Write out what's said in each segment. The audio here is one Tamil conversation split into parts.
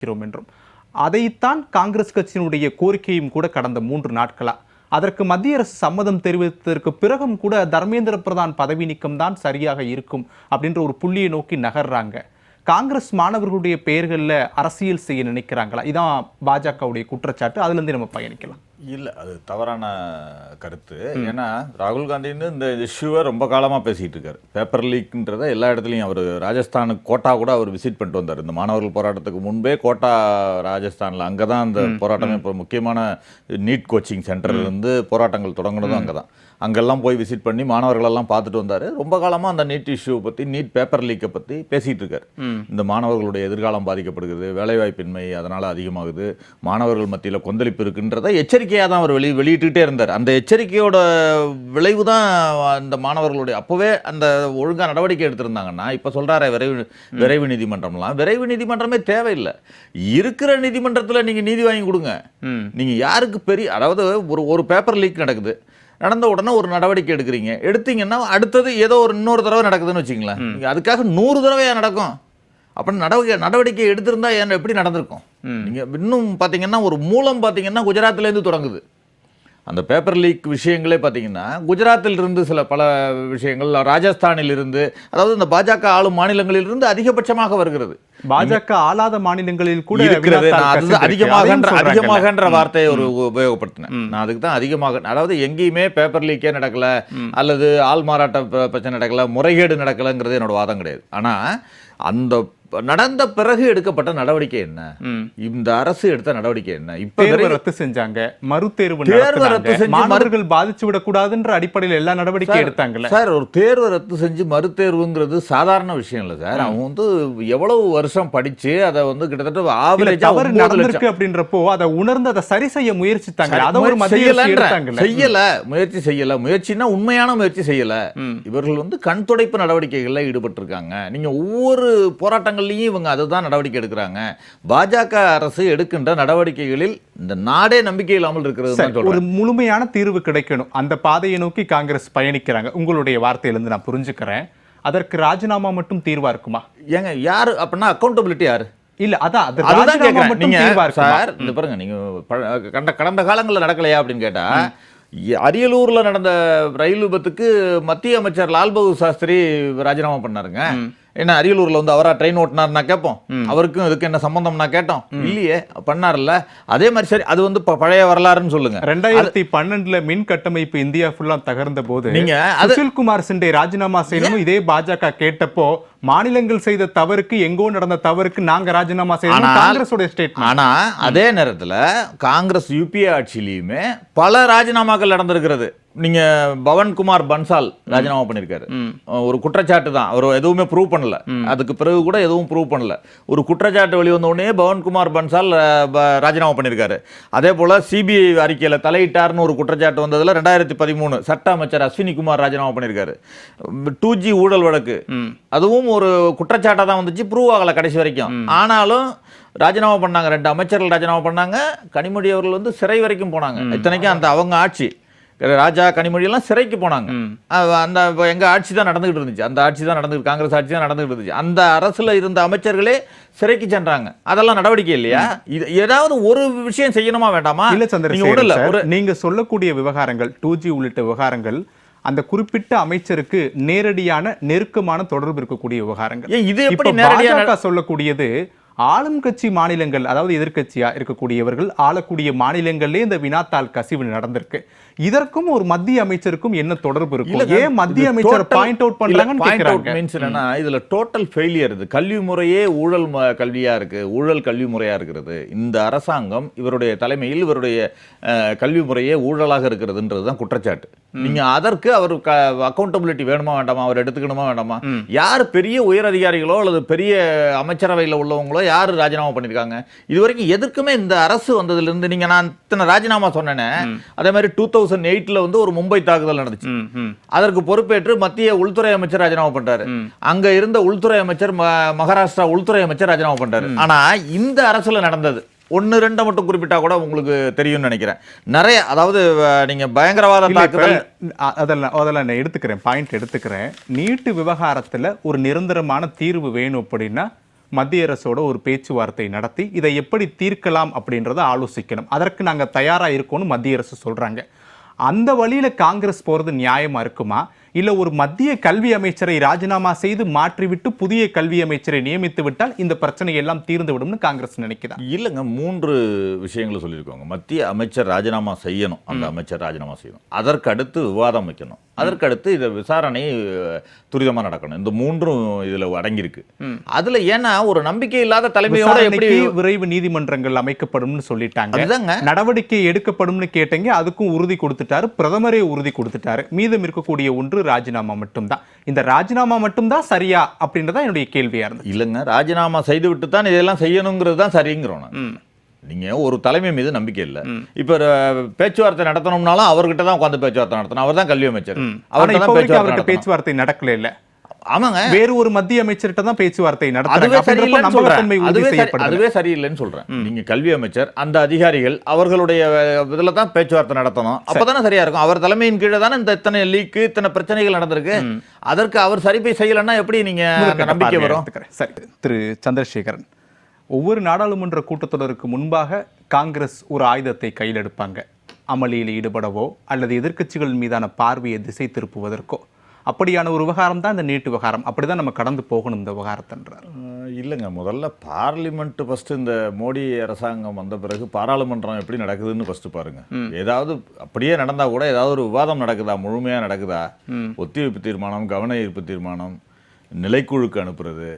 என்றும் அதைத்தான் காங்கிரஸ் கட்சியினுடைய கோரிக்கையும் கூட கடந்த 3 நாட்களா. அதற்கு மத்திய அரசு சம்மதம் தெரிவித்ததற்கு பிறகும் கூட தர்மேந்திர பிரதான் பதவி நீக்கம் தான் சரியாக இருக்கும் அப்படின்ற ஒரு புள்ளியை நோக்கி நகர்றாங்க. காங்கிரஸ் மாணவர்களுடைய பெயர்களில் அரசியல் செய்ய நினைக்கிறாங்களா? இதான் பாஜகவுடைய குற்றச்சாட்டு. அதுல இருந்து நம்ம பயணிக்கலாம். இல்லை, அது தவறான கருத்து. ஏன்னா ராகுல் காந்தின்னு இந்த இஷ்யூவை ரொம்ப காலமாக பேசிகிட்டு இருக்காரு. பேப்பர் லீக்ன்றதை எல்லா இடத்துலையும் அவர் ராஜஸ்தானுக்கு கோட்டா கூட அவர் விசிட் பண்ணிட்டு வந்தார். இந்த மாணவர்கள் போராட்டத்துக்கு முன்பே கோட்டா ராஜஸ்தானில், அங்கே தான் அந்த போராட்டமே இப்போ முக்கியமான நீட் கோச்சிங் சென்டர் இருந்து போராட்டங்கள் தொடங்கினதும் அங்கே தான். அங்கெல்லாம் போய் விசிட் பண்ணி மாணவர்களெல்லாம் பார்த்துட்டு வந்தார். ரொம்ப காலமாக அந்த நீட் இஷ்யூவை பற்றி, நீட் பேப்பர் லீக்கை பற்றி பேசிகிட்டு இருக்காரு. இந்த மாணவர்களுடைய எதிர்காலம் பாதிக்கப்படுகிறது, வேலைவாய்ப்பின்மை அதனால் அதிகமாகுது, மாணவர்கள் மத்தியில் கொந்தளிப்பு இருக்குன்றதை எச்சரிக்கையாக தான் அவர் வெளியிட்டுக்கிட்டே இருந்தார். அந்த எச்சரிக்கையோட விளைவு தான் அந்த மாணவர்களுடைய அப்போவே அந்த ஒழுங்காக நடவடிக்கை எடுத்திருந்தாங்கன்னா, இப்போ சொல்கிறார விரைவு நீதிமன்றம்லாம், விரைவு நீதிமன்றமே தேவையில்லை. இருக்கிற நீதிமன்றத்தில் நீங்கள் நீதி வாங்கி கொடுங்க. நீங்கள் யாருக்கு பெரிய, அதாவது ஒரு பேப்பர் லீக் நடந்த உடனே ஒரு நடவடிக்கை எடுத்தீங்கன்னா அடுத்தது ஏதோ இன்னொரு தடவை நடக்குதுன்னு வச்சுங்களேன். அதுக்காக 100 தடவையாக நடக்கும். அப்போ நடவடிக்கை எடுத்திருந்தா எப்படி நடந்திருக்கும்? நீங்கள் இன்னும் பார்த்தீங்கன்னா ஒரு மூலம் பார்த்தீங்கன்னா குஜராத்லேருந்து தொடங்குது. அந்த பேப்பர் லீக் விஷயங்களே பார்த்தீங்கன்னா குஜராத்திலிருந்து பல விஷயங்கள், ராஜஸ்தானிலிருந்து, அதாவது இந்த பாஜக ஆளும் மாநிலங்களிலிருந்து அதிகபட்சமாக வருகிறது. பாஜக ஆளாத மாநிலங்களில் கூட இருக்கிறது. அதிகமாகன்ற வார்த்தையை ஒரு உபயோகப்படுத்தினேன். நான் அதுக்கு தான் அதிகமாக, அதாவது எங்கேயுமே பேப்பர் லீக்கே நடக்கல அல்லது ஆள் மாறாட்ட பிரச்சனை நடக்கல, முறைகேடு நடக்கலங்கிறது என்னோட வாதம் கிடையாது. ஆனால் அந்த நடந்த பிறகு எடுக்கப்பட்ட நடவடிக்கை என்ன? இந்த அரசு எடுத்த நடவடிக்கை என்ன? இப்ப ரத்து செஞ்சாங்க, மறுதேர்வு செஞ்சு மாணவர்கள் பாதிச்சு விடக்கூடாதுன்ற அடிப்படையில் எல்லா நடவடிக்கை எடுத்தாங்கல்ல சார். ஒரு தேர்வை ரத்து செஞ்சு மறுதேர்வுங்கிறது சாதாரண விஷயம் இல்லை சார். அவங்க எவ்வளவு வருஷம் படிச்சு அதை கிட்டத்தட்ட ஆவரேஜா நடந்திருக்கு அப்படின்றப்போ அதை உணர்ந்து அதை சரி செய்ய முயற்சித்தாங்க. அதை ஒரு முயற்சி செய்யல. முயற்சினா உண்மையான முயற்சி செய்யல. இவர்கள் கண் துடைப்பு நடவடிக்கைகள்ல ஈடுபட்டு இருக்காங்க. நீங்க ஒவ்வொரு போராட்டங்கள் இவங்க அதுதான் நடவடிக்கை எடுக்கிறாங்க. பாஜக அரசு எடுக்கின்ற நடவடிக்கைகளில் இந்த நாடே நம்பிக்கை இல்லாமல் இருக்கிறது. ஒரு முழுமையான தீர்வு கிடைக்கணும், அந்த பாதையை நோக்கி காங்கிரஸ் பயணிக்கிறாங்க. உங்களுடைய வார்த்தையிலிருந்து நான் புரிஞ்சுக்கிறேன். அதற்கு ராஜினாமா மட்டும் தீர்வா இருக்குமா? ஏங்க யாரு அப்படின்னா அக்கௌண்டபிலிட்டி யாரு? இல்ல, அதான் நீங்க சார் இந்த பாருங்க, நீங்க கடந்த காலங்களில் நடக்கலையா அப்படின்னு கேட்டா, அரியலூர்ல நடந்த ரயில் விபத்துக்கு மத்திய அமைச்சர் லால் பகதூர் சாஸ்திரி ராஜினாமா பண்ணாருங்க. என்ன அரியலூர்ல அவரா ட்ரெயின் ஓட்டினார்னா கேட்போம், அவருக்கும் இதுக்கு என்ன சம்பந்தம்னா கேட்டோம். இல்லையே, பண்ணார்ல. அதே மாதிரி சரி, அது பழைய வரலாறுன்னு சொல்லுங்க. 2012 மின் கட்டமைப்பு இந்தியா ஃபுல்லா தகர்ந்த போது நீங்க சுஷில்குமார் சிண்டே ராஜினாமா செய்யணும் இதே பாஜக கேட்டப்போ, மாநிலங்கள் செய்த தவறுக்கு, எங்கோ நடந்த தவறுக்கு நாங்க ராஜினாமா செய்யணும் காங்கிரஸோட ஸ்டேட்மென்ட். ஆனா அதே நேரத்துல காங்கிரஸ் யூபிஏ ஆட்சியிலுமே பல ராஜினாமாக்கள் நடந்திருக்கிறது. நீங்க பவன்குமார் பன்சால் ராஜினாமா பண்ணிருக்காரு. ஒரு குற்றச்சாட்டு தான், அவர் எதுவுமே ப்ரூவ் பண்ணல. அதுக்கு பிறகு கூட எதுவும் ப்ரூவ் பண்ணல. ஒரு குற்றச்சாட்டு வெளிவந்த உடனே பவன்குமார் பன்சால் ராஜினாமா பண்ணிருக்காரு. அதே போல சிபிஐ அறிக்கையில தலையிட்டார்னு ஒரு குற்றச்சாட்டு வந்ததுல 2013 சட்ட அமைச்சர் அஸ்வினி குமார் ராஜினாமா பண்ணிருக்காரு. 2G ஊழல் வழக்கு, அதுவும் ஒரு குற்றச்சாட்டா தான் வந்துச்சு, ப்ரூவ் ஆகல கடைசி வரைக்கும். ஆனாலும் ராஜினாமா பண்ணாங்க. 2 அமைச்சர்கள் ராஜினாமா பண்ணாங்க. கனிமொழி அவர்கள் சிறை வரைக்கும் போனாங்க. இத்தனைக்கும் அந்த அவங்க ஆட்சி, ராஜா கனிமொழி எல்லாம் சிறைக்கு போனாங்க. அந்த எங்க ஆட்சி தான் நடந்துகிட்டு இருந்துச்சு. அந்த ஆட்சி தான் நடந்து, காங்கிரஸ் ஆட்சி தான் நடந்துகிட்டு இருந்துச்சு. அந்த அரசுல இருந்த அமைச்சர்களே சிறைக்கு சென்றாங்க. அதெல்லாம் நடவடிக்கை இல்லையா? ஏதாவது ஒரு விஷயம் செய்யணுமா வேண்டாமா? இல்ல சந்திரசேகர், நீங்க சொல்லக்கூடிய விவகாரங்கள், 2G உள்ளிட்ட விவகாரங்கள் அந்த குறிப்பிட்ட அமைச்சருக்கு நேரடியான நெருக்கமான தொடர்பு இருக்கக்கூடிய விவகாரங்கள். இது எப்படி நேரடியாக சொல்லக்கூடியது? ஆளும் கட்சி மாநிலங்கள், அதாவது எதிர்கட்சியா இருக்கக்கூடியவர்கள் ஆளக்கூடிய மாநிலங்களிலே இந்த வினாத்தாள் கசிவு நடந்திருக்கு. இதற்கும் ஒரு மத்திய அமைச்சருக்கும் என்ன தொடர்பு இருக்கும்? ஏன் மத்திய அமைச்சர் பாயிண்ட் அவுட் பண்றாங்கன்னு கேக்குறாங்க. இதுல டோட்டல் ஃபெயிலியர். இது கல்வி முறையே ஊழல் கல்வியா இருக்கு, ஊழல் கல்வி முறையா இருக்கிறது. இந்த அரசாங்கம் இவருடைய தலைமையில் இவருடைய கல்வி முறையே ஊழலாக இருக்கிறதுன்றதுதான் குற்றச்சாட்டு. நீங்க அதற்கு அவர் அக்கௌண்டபிலிட்டி வேணுமா வேண்டாமா, அவர் எடுத்துக்கணுமா வேண்டாமா? யார் பெரிய உயர் அதிகாரிகளோ அல்லது பெரிய அமைச்சரவையில் உள்ளவங்களோ யாரு ராஜினாமா பண்ணிருக்காங்க? இதுவரைக்கும் எதற்குமே இந்த அரசு வந்ததுல இருந்து, நீங்க நான் இத்தனை ராஜினாமா சொன்னேன். அதே மாதிரி 2008ல ஒரு மும்பை தாக்குதல் நடந்துச்சு. அதற்கு பொறுப்பேற்று மத்திய உள்துறை அமைச்சர் ராஜினாமா பண்றாரு. அங்க இருந்த உள்துறை அமைச்சர், மகாராஷ்டிரா உள்துறை அமைச்சர் ராஜினாமா பண்றாரு. ஆனா இந்த அரசுல நடந்தது 1-2 மட்டும் குறிப்பிட்டா கூட உங்களுக்கு தெரியும்னு நினைக்கிறேன். நிறைய, அதாவது நீங்க பயங்கரவாத தாக்குதல், அதெல்லாம் நான் எடுத்துக்கிறேன், பாயிண்ட் எடுத்துக்கிறேன். நீட்டு விவகாரத்துல ஒரு நிரந்தரமான தீர்வு வேணும் அப்படின்னா மத்திய அரசோட ஒரு பேச்சுவார்த்தை நடத்தி இதை எப்படி தீர்க்கலாம் அப்படின்றத ஆலோசிக்கணும். அதற்கு நாங்கள் தயாராக இருக்கோம்னு மத்திய அரசு சொல்றாங்க. அந்த வழியில காங்கிரஸ் போறது நியாயமா இருக்குமா? இல்ல ஒரு மத்திய கல்வி அமைச்சரை ராஜினாமா செய்து மாற்றிவிட்டு புதிய கல்வி அமைச்சரை நியமித்து விட்டால் இந்த பிரச்சனை எல்லாம் தீர்ந்து விடும்னு காங்கிரஸ் நினைக்குதா? இல்லைங்க, 3 விஷயங்களை சொல்லியிருக்கோங்க. மத்திய அமைச்சர் ராஜினாமா செய்யணும், அந்த அமைச்சர் ராஜினாமா செய்யணும். அதற்கு அடுத்து விவாதம் வைக்கணும், அதற்கு அடுத்து இதை விசாரணை துரிதமாக நடக்கணும். இந்த 3ம் இதுல அடங்கியிருக்கு. அதுல ஏன்னா ஒரு நம்பிக்கை இல்லாத தலைமையோட எப்படி விரைவு நீதிமன்றங்கள் அமைக்கப்படும்னு சொல்லிட்டாங்க. அதுதாங்க நடவடிக்கை எடுக்கப்படும்னு கேட்டீங்க, அதுக்கும் உறுதி கொடுத்துட்டாரு, பிரதமரே உறுதி கொடுத்துட்டாரு. மீதம் இருக்கக்கூடிய ஒன்று ராஜினாமா மட்டும்தான். இந்த ராஜினாமா மட்டும்தான் சரியா அப்படின்றதா என்னுடைய கேள்வியா இருந்தது. இல்லைங்க, ராஜினாமா செய்து விட்டு தான் இதெல்லாம் செய்யணுங்கிறது தான் சரிங்கிறோம். நீங்க ஒரு தலைமை மீது நம்பிக்கை இல்லை. இப்ப பேச்சுவார்த்தை நடத்தணும்னாலும் அவர்கிட்ட தான் உட்காந்து பேச்சுவார்த்தை நடத்தணும். அவர் தான் கல்வி அமைச்சர், அவர்கிட்ட பேச்சுவார்த்தை நடக்கல இல்ல. ஆமாங்க, வேறு ஒரு மத்திய அமைச்சர்கிட்ட தான் பேச்சுவார்த்தை அதுவே சரியில்லைன்னு சொல்றேன். நீங்க கல்வி அமைச்சர், அந்த அதிகாரிகள் அவர்களுடைய இதுல தான் பேச்சுவார்த்தை நடத்தணும். அப்பதானே சரியா இருக்கும். அவர் தலைமையின் கீழே தானே இந்த இத்தனை லீக்கு இத்தனை பிரச்சனைகள் நடந்திருக்கு. அதற்கு அவர் சரிப்பை செய்யலன்னா எப்படி நீங்க நம்பிக்கை வரும்? சரி, திரு சந்திரசேகரன், ஒவ்வொரு நாடாளுமன்ற கூட்டத்தொடருக்கு முன்பாக காங்கிரஸ் ஒரு ஆயுதத்தை கையில் எடுப்பாங்க. அமளியில் ஈடுபடவோ அல்லது எதிர்க்கட்சிகள் மீதான பார்வையை திசை திருப்புவதற்கோ. அப்படியான ஒரு விவகாரம் தான் இந்த நீட் விவகாரம். அப்படிதான் நம்ம கடந்து போகணும் இந்த விவகாரத்தன்றார். இல்லைங்க, முதல்ல பார்லிமெண்ட் ஃபர்ஸ்ட். இந்த மோடி அரசாங்கம் வந்த பிறகு பாராளுமன்றம் எப்படி நடக்குதுன்னு ஃபர்ஸ்ட் பாருங்க. ஏதாவது அப்படியே நடந்தா கூட ஏதாவது ஒரு விவாதம் நடக்குதா, முழுமையா நடக்குதா? ஒத்திவைப்பு தீர்மானம், கவன ஈர்ப்பு தீர்மானம், நிலைக்குழுக்கு அனுப்புறது,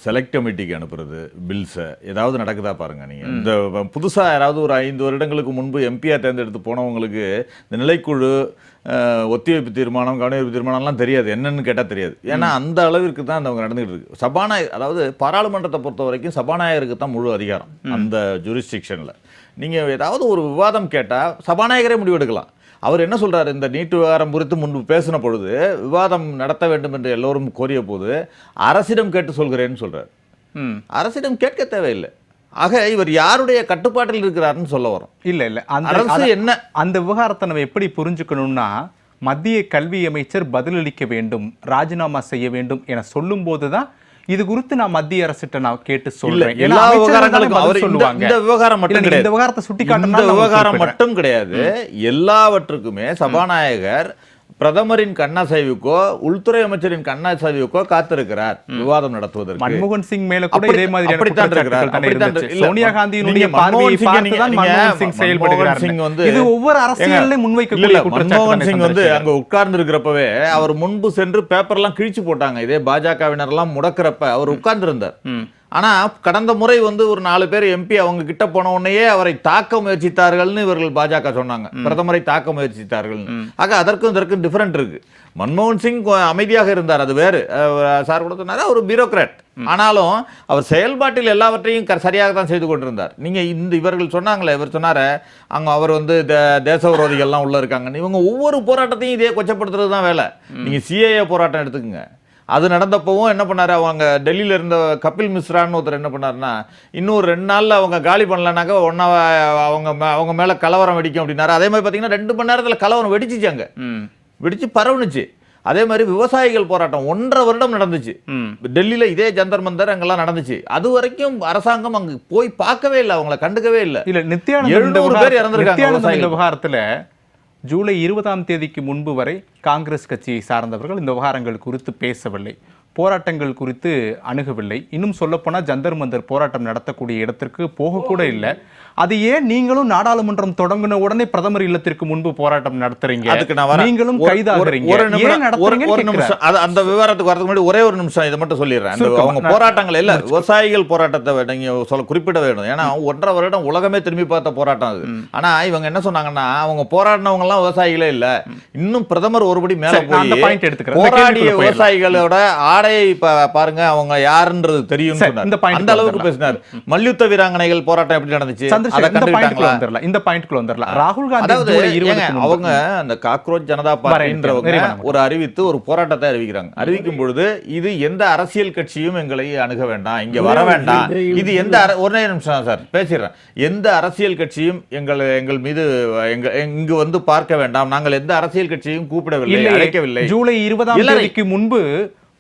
செலக்ட் கமிட்டிக்கு அனுப்புறது, பில்ஸை ஏதாவது நடக்குதா பாருங்க. நீங்கள் இந்த புதுசாக யாராவது ஒரு 5 வருடங்களுக்கு முன்பு எம்பியாக தேர்ந்தெடுத்து போனவங்களுக்கு இந்த நிலைக்குழு, ஒத்திவைப்பு தீர்மானம், கவனஈர்ப்பு தீர்மானம்லாம் தெரியாது, என்னன்னு கேட்டால் தெரியாது. ஏன்னா அந்த அளவிற்கு தான் அந்த அவங்க நடந்துகிட்டு இருக்கு. சபாநாயகர், அதாவது பாராளுமன்றத்தை பொறுத்த வரைக்கும் சபாநாயகருக்கு தான் முழு அதிகாரம் அந்த ஜூரிஸ்டிக்ஷனில். நீங்கள் ஏதாவது ஒரு விவாதம் கேட்டால் சபாநாயகரே முடிவெடுக்கலாம். அவர் என்ன சொல்றாரு, இந்த நீட் விவகாரம் குறித்து முன்பு பேசின பொழுது விவாதம் நடத்த வேண்டும் என்று எல்லோரும் கோரிய போது அரசிடம் கேட்டு சொல்கிறேன்னு சொல்றாரு. அரசிடம் கேட்க தேவையில்லை. ஆக இவர் யாருடைய கட்டுப்பாட்டில் இருக்கிறாருன்னு சொல்ல வரும். இல்ல அரசு என்ன அந்த விவகாரத்தை நம்ம எப்படி புரிஞ்சுக்கணும்னா, மத்திய கல்வி அமைச்சர் பதிலளிக்க வேண்டும், ராஜினாமா செய்ய வேண்டும் என சொல்லும் போதுதான் இது குறித்து நான் மத்திய அரசிட்ட நான் கேட்டு சொல்றேன். எல்லா விவகாரங்களுக்கும் அவர் இந்த விவகாரம் மட்டும் கிடையாது, இந்த விவகாரத்தை சுட்டிக்காட்ட இந்த விவகாரம் மட்டும் கிடையாது, எல்லாவற்றுக்குமே சபாநாயகர் பிரதமரின் கண்ணாசைவுக்கோ உள்துறை அமைச்சரின் கண்ணாசைவுக்கோ காத்திருக்கிறார் விவாதம் நடத்துவதற்கு. மன்மோகன் சிங் மேல கூட இதே மாதிரி சோனியா காந்தியினுடைய பார்வையை பார்த்து தான் மன்மோகன் சிங் செயல்படுகிறார். இது ஒவ்வொரு அரசியலிலும் முன்வைக்கக்கூடிய குற்றச்சாட்டு. மன்மோகன் சிங் வந்து அங்க உட்கார்ந்து இருக்கிறப்பவே அவர் முன்பு சென்று பேப்பர்லாம் கிழிச்சு போட்டாங்க. இதே பாஜகவினர் எல்லாம் முடக்கிறப்ப அவர் உட்கார்ந்து இருந்தார். ஆனா கடந்த முறை வந்து ஒரு 4 பேர் எம்பி அவங்க கிட்ட போன உடனேயே அவரை தாக்க முயற்சித்தார்கள்னு இவர்கள் பாஜக சொன்னாங்க. பிரதமரை தாக்க முயற்சித்தார்கள். ஆக அதற்கும் இதற்கும் டிஃபரெண்ட் இருக்கு. மன்மோகன் சிங் அமைதியாக இருந்தார், அது வேறு. சார் கூட சொன்னார், அவர் பியூரோக்ராட். ஆனாலும் அவர் செயல்பாட்டில் எல்லாவற்றையும் சரியாக தான் செய்து கொண்டிருந்தார். நீங்க இவர்கள் சொன்னாங்களே, இவர் சொன்னாரு அங்க அவர் வந்து தேச விரோதிகள்லாம் உள்ள இருக்காங்கன்னு. இவங்க ஒவ்வொரு போராட்டத்தையும் இதே கொச்சப்படுத்துறது தான் வேலை. நீங்க சிஏஏ போராட்டம் எடுத்துக்கங்க. அது நடந்தப்பவும் என்ன பண்ணாரு, அவங்க டெல்லியில இருந்த கபில் மிஸ்ரான்னு ஒருத்தர் என்ன பண்ணாருன்னா, இன்னும் 2 நாள்ல அவங்க காலி பண்ணலனாக்கா ஒன்னா அவங்க மேல கலவரம் வெடிக்கும் அப்படின்னாரு. அதே மாதிரி பாத்தீங்கன்னா 2 மணி நேரத்துல கலவரம் வெடிச்சுச்சாங்க, வெடிச்சு பரவுனுச்சு. அதே மாதிரி விவசாயிகள் போராட்டம் 1.5 வருடம் நடந்துச்சு டெல்லியில. இதே ஜந்தர் மந்தர் அங்கெல்லாம் நடந்துச்சு. அது வரைக்கும் அரசாங்கம் அங்க போய் பார்க்கவே இல்லை, அவங்களை கண்டுக்கவே இல்லை. இல்ல நித்யானந்த 700 பேர் இறந்திருக்காங்க விவகாரத்துல. ஜூலை 20ஆம் தேதிக்கு முன்பு வரை காங்கிரஸ் கட்சியை சார்ந்தவர்கள் இந்த விவகாரங்கள் குறித்து பேசவில்லை, போராட்டங்கள் குறித்து அணுகவில்லை. இன்னும் சொல்லப்போனால் ஜந்தர் மந்தர் போராட்டம் நடத்தக்கூடிய இடத்திற்கு போகக்கூட இல்லை. அது ஏன் நீங்களும் நாடாளுமன்றம் தொடங்கின உடனே பிரதமர் இல்லத்திற்கு முன்பு போராட்டம் நடத்துறீங்க, நீங்களும் கைதாகிறீங்க? அந்த விவகாரத்துக்கு வரதுக்கு முன்னாடி ஒரே ஒரு நிமிஷம் இதை மட்டும் சொல்லிடுறேன். அவங்க போராட்டங்கள் இல்ல, விவசாயிகள் போராட்டத்தை நீங்க குறிப்பிட வேண்டும். ஏன்னா 1.5 வருடம் உலகமே திரும்பி பார்த்த போராட்டம் அது. ஆனா இவங்க என்ன சொன்னாங்கன்னா, அவங்க போராடினவங்க எல்லாம் விவசாயிகளே இல்ல, இன்னும் பிரதமர் ஒருபடி மேல போய் போராடிய விவசாயிகளோட ஆடையை பாருங்க, அவங்க யாருன்றது தெரியும், அந்த அளவுக்கு பேசினார். மல்யுத்த வீராங்கனைகள் போராட்டம் எப்படி நடந்துச்சு, இந்த பாயிண்ட்க்குள்ள வந்துறலாம். ராகுல் காந்தி அவங்க அந்த காக்ரோச் ஜனதா பார்ட்டின்றவங்க ஒரு அறிவித்து ஒரு போராட்டத்தை அறிவிக்கிறாங்க. அறிவிக்கும் பொழுது இது எந்த அரசியல் கட்சியும் எங்களை அணுக வேண்டாம், இங்க வர வேண்டாம், இது எந்த ஒரே நிமிஷம் சார் பேசிடுறேன், எந்த அரசியல் கட்சியும் எங்கள் மீது இங்கு வந்து பார்க்க வேண்டாம், நாங்கள் எந்த அரசியல் கட்சியும் கூப்பிடவில்லை, அழைக்கவில்லை. ஜூலை 20ஆம் தேதிக்கு முன்பு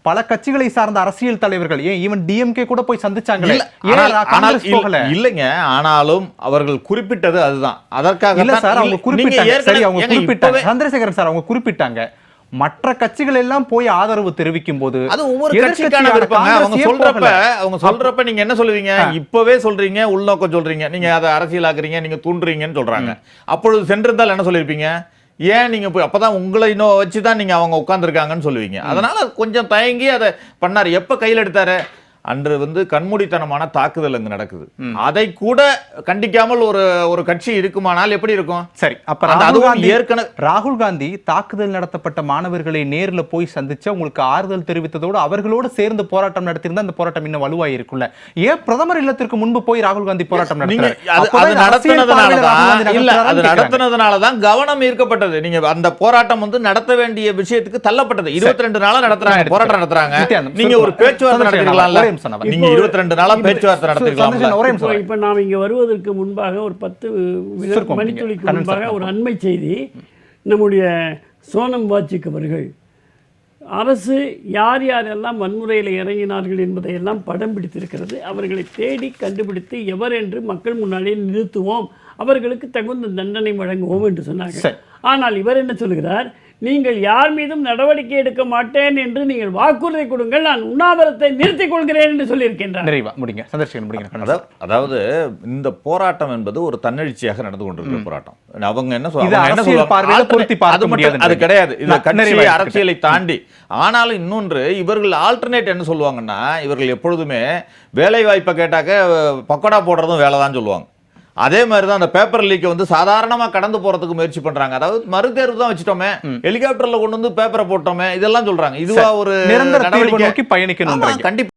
பல கட்சிகளை சார்ந்த அரசியல் தலைவர்கள் ஏன் ஈவன் டிஎம்கே கூட போய் சந்திச்சாங்களே, இல்ல, ஏன் ஆனால் காங்கிரஸ் போகல? இல்லைங்க, ஆனாலும் அவர்கள் குறிப்பிட்டது அதுதான். அதற்காக இல்ல சார், அவங்க குறிப்பிட்டாங்க. சரி, அவங்க குறிப்பிட்டாங்க. இப்பவே சந்திரசேகரன் சார் அவங்க குறிப்பிட்டாங்க. மற்ற கட்சிகள் எல்லாம் போய் ஆதரவு தெரிவிக்கும் போது அது ஒவ்வொரு கட்சிக்கான விருப்பங்க. அவங்க சொல்றப்ப நீங்க என்ன சொல்லுவீங்க? இப்பவே சொல்றீங்க, உள்நோக்கம் சொல்றீங்க, நீங்க அதை அரசியலாக்குறீங்க, நீங்க தூண்டுறீங்கன்னு சொல்றாங்க. அப்பொழுது சென்றிருந்தால் என்ன சொல்லிருப்பீங்க? ஏன் நீங்க போய் அப்பதான் உங்களை இன்னும் வச்சுதான் நீங்க அவங்க உட்கார்ந்துருக்காங்கன்னு சொல்லுவீங்க. அதனால கொஞ்சம் தயங்கி அதை பண்ணாரு. எப்ப கையில் எடுத்தாரு? அன்று கண்மூடித்தனமான தாக்குதல் அங்கு நடக்குது. அதை கூட கண்டிக்காமல் ஒரு கட்சி இருக்குமானால் எப்படி இருக்கும்? சரி, அப்ப ராகுல் காந்தி தாக்குதல் நடத்தப்பட்ட மாணவர்களை நேர்ல போய் சந்திச்சு உங்களுக்கு ஆறுதல் தெரிவித்ததோடு அவர்களோடு சேர்ந்து போராட்டம் நடத்தியிருந்தா அந்த போராட்டம் இன்னும் வலுவா இருக்குல்ல. ஏன் பிரதமர் இல்லத்திற்கு முன்பு போய் ராகுல் காந்தி போராட்டம் நடத்தினதுனாலதான் கவனம் ஈர்க்கப்பட்டது. நீங்க அந்த போராட்டம் நடத்த வேண்டிய விஷயத்துக்கு தள்ளப்பட்டது. 22 நாளா நடத்துறாங்க, போராட்டம் நடத்துறாங்க. நீங்க ஒரு பேச்சுவார்த்தை நடத்திருக்கலாம்ல. நீங்க 22 நாளா பேச்சுவார்த்தை நடத்திருக்கலாம். இப்ப நாம் இங்க வருவதற்கு முன்பாக ஒரு 10 மணித்துளிக்கு முன்பாக ஒரு அண்மை செய்தி, நம்முடைய சோனம் வாச்சிக் அவர்கள் அரசு யார் யாரெல்லாம் வன்முறையில் இறங்கினார்கள் என்பதை எல்லாம் படம் பிடித்திருக்கிறது. அவர்களை தேடி கண்டுபிடித்து எவர் என்று மக்கள் முன்னாடியே நிறுத்துவோம், அவர்களுக்கு தகுந்த தண்டனை வழங்குவோம் என்று சொன்னாங்க. ஆனால் இவர் என்ன சொல்கிறார்? நீங்கள் யார் மீதும் நடவடிக்கை எடுக்க மாட்டேன் என்று நீங்கள் வாக்குறுதி கொடுங்கள், நான் உண்ணாவிரத்தை நிறுத்திக் கொள்கிறேன் என்று சொல்லியிருக்கின்றார். அதாவது இந்த போராட்டம் என்பது ஒரு தன்னெழுச்சியாக நடந்து கொண்டிருக்கிற போராட்டம். அவங்க என்ன சொல்றாங்க? அது கிடையாது, இது கட்சி அரசியலை தாண்டி. ஆனாலும் இன்னொன்று, இவர்கள் ஆல்டர்னேட் என்ன சொல்லுவாங்கன்னா, இவர்கள் எப்பொழுதுமே வேலை வாய்ப்பை கேட்டாக்க பக்கோடா போடுறதும் வேலை தான் சொல்லுவாங்க. அதே மாதிரி தான் அந்த பேப்பர் லீக்கை சாதாரணமா கடந்து போறதுக்கு முயற்சி பண்றாங்க. அதாவது மறுதேர்வு தான் வச்சுட்டோமே, ஹெலிகாப்டர்ல கொண்டு வந்து பேப்பரை போட்டோமே, இதெல்லாம் சொல்றாங்க. இதுவா ஒரு நிரந்தர தீர்வு நோக்கி பயணிக்கணும்? கண்டிப்பா.